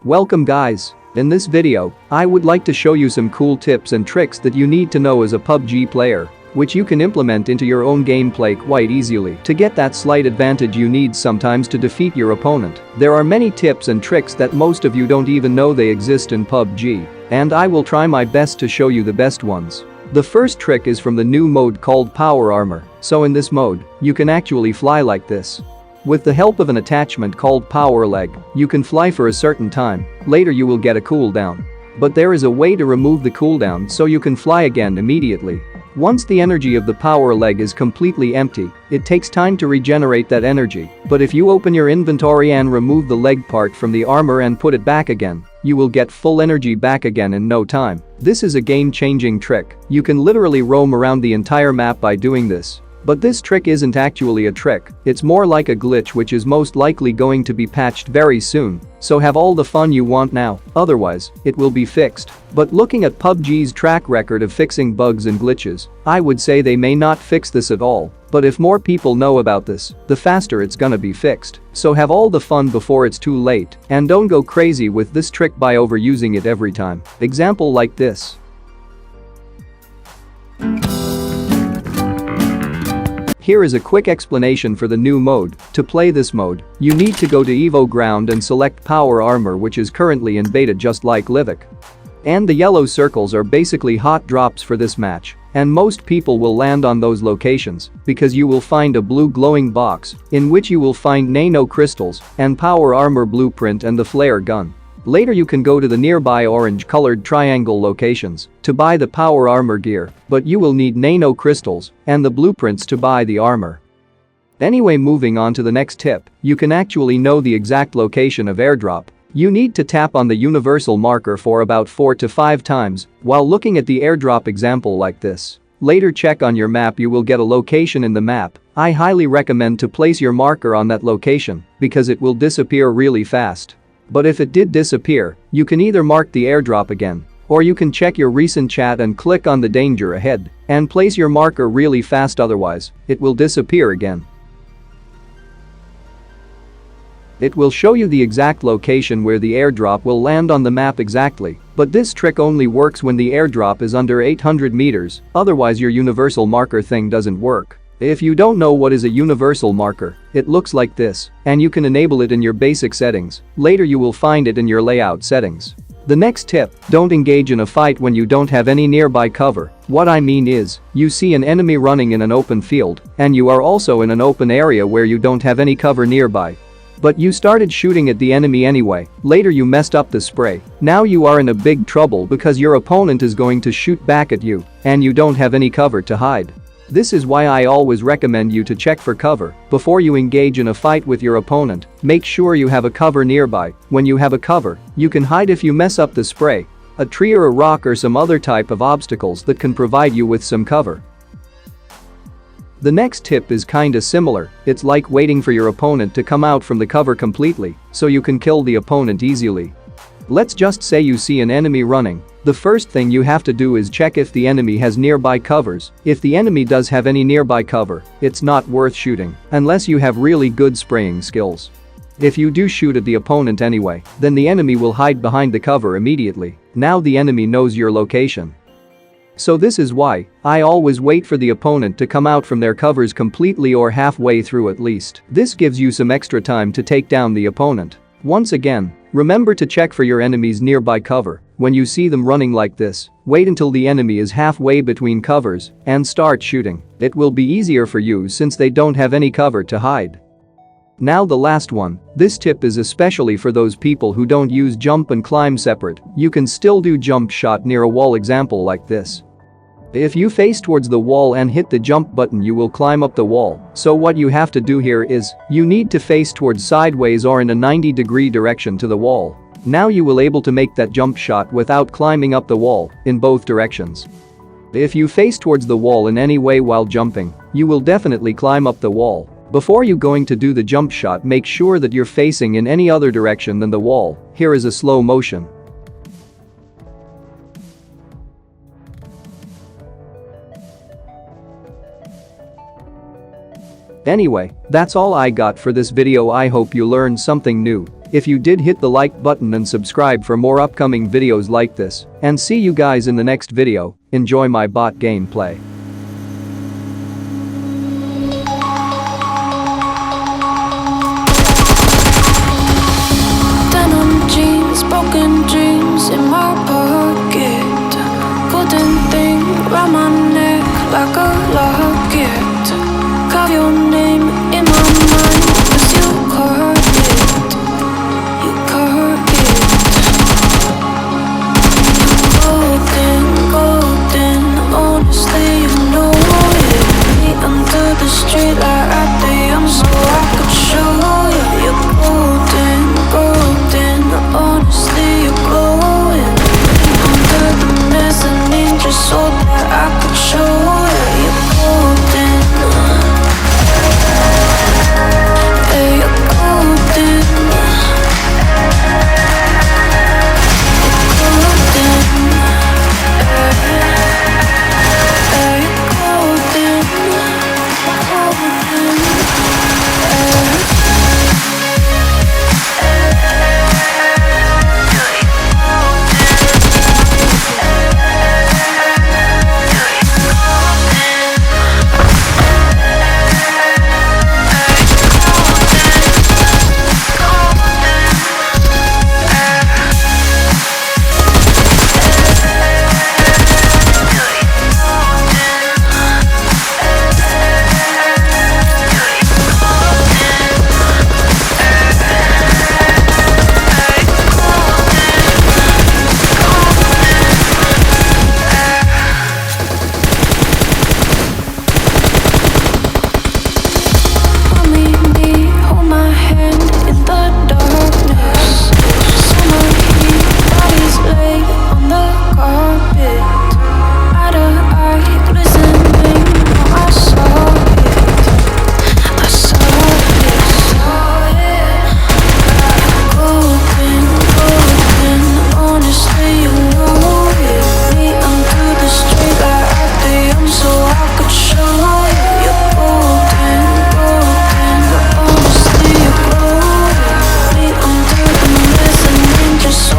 Welcome guys. In this video, I would like to show you some cool tips and tricks that you need to know as a PUBG player, which you can implement into your own gameplay quite easily to get that slight advantage you need sometimes to defeat your opponent. There are many tips and tricks that most of you don't even know they exist in PUBG, and I will try my best to show you the best ones. The first trick is from the new mode called Power Armor. So in this mode, you can actually fly like this. With the help of an attachment called Power Leg, you can fly for a certain time. Later you will get a cooldown. But there is a way to remove the cooldown so you can fly again immediately. Once the energy of the power leg is completely empty, it takes time to regenerate that energy. But if you open your inventory and remove the leg part from the armor and put it back again, you will get full energy back again in no time. This is a game-changing trick. You can literally roam around the entire map by doing this. But this trick isn't actually a trick, it's more like a glitch which is most likely going to be patched very soon, so have all the fun you want now, otherwise, it will be fixed. But looking at PUBG's track record of fixing bugs and glitches, I would say they may not fix this at all, but if more people know about this, the faster it's gonna be fixed. So have all the fun before it's too late, and don't go crazy with this trick by overusing it every time. Example like this. Here is a quick explanation for the new mode. To play this mode, you need to go to Evo Ground and select Power Armor, which is currently in beta just like Livik. And the yellow circles are basically hot drops for this match, and most people will land on those locations because you will find a blue glowing box in which you will find nano crystals and Power Armor blueprint and the flare gun. Later you can go to the nearby orange-colored triangle locations to buy the power armor gear, but you will need nano crystals and the blueprints to buy the armor. Anyway, moving on to the next tip, you can actually know the exact location of airdrop. You need to tap on the universal marker for about 4 to 5 times while looking at the airdrop example like this. Later check on your map, you will get a location in the map. I highly recommend to place your marker on that location because it will disappear really fast. But if it did disappear, you can either mark the airdrop again, or you can check your recent chat and click on the danger ahead and place your marker really fast, otherwise, it will disappear again. It will show you the exact location where the airdrop will land on the map exactly, but this trick only works when the airdrop is under 800 meters, otherwise your universal marker thing doesn't work. If you don't know what is a universal marker, it looks like this, and you can enable it in your basic settings. Later you will find it in your layout settings. The next tip, don't engage in a fight when you don't have any nearby cover. What I mean is, you see an enemy running in an open field, and you are also in an open area where you don't have any cover nearby. But you started shooting at the enemy anyway. Later you messed up the spray. Now you are in a big trouble because your opponent is going to shoot back at you, and you don't have any cover to hide. This is why I always recommend you to check for cover before you engage in a fight with your opponent. Make sure you have a cover nearby. When you have a cover, you can hide if you mess up the spray, a tree or a rock or some other type of obstacles that can provide you with some cover. The next tip is kinda similar. It's like waiting for your opponent to come out from the cover completely so you can kill the opponent easily. Let's just say you see an enemy running. The first thing you have to do is check if the enemy has nearby covers. If the enemy does have any nearby cover, it's not worth shooting unless you have really good spraying skills. If you do shoot at the opponent anyway, then the enemy will hide behind the cover immediately. Now the enemy knows your location. So this is why I always wait for the opponent to come out from their covers completely or halfway through at least. This gives you some extra time to take down the opponent. Once again, remember to check for your enemy's nearby cover. When you see them running like this, wait until the enemy is halfway between covers and start shooting. It will be easier for you since they don't have any cover to hide. Now the last one. This tip is especially for those people who don't use jump and climb separate. You can still do jump shot near a wall, example like this. If you face towards the wall and hit the jump button, you will climb up the wall. So what you have to do here is, you need to face towards sideways or in a 90-degree direction to the wall. Now you will able to make that jump shot without climbing up the wall in both directions. If you face towards the wall in any way while jumping, you will definitely climb up the wall. Before you going to do the jump shot, make sure that you're facing in any other direction than the wall. Here is a slow motion. Anyway, that's all I got for this video. I hope you learned something new. If you did, hit the like button and subscribe for more upcoming videos like this. And see you guys in the next video. Enjoy my bot gameplay. Denim jeans, broken dreams in my pocket. Golden thing round my neck like a locket. Carve your name in my mind, 'cause you curve it. You curve it. Golden, golden, honestly you know it. Me under the street light at the so I could show you. You're golden, golden, honestly you're glowing. Under the mezzanine just so that I could show you. You're golden. Yeah, you're golden. You're golden. Yeah, you're golden. Golden. So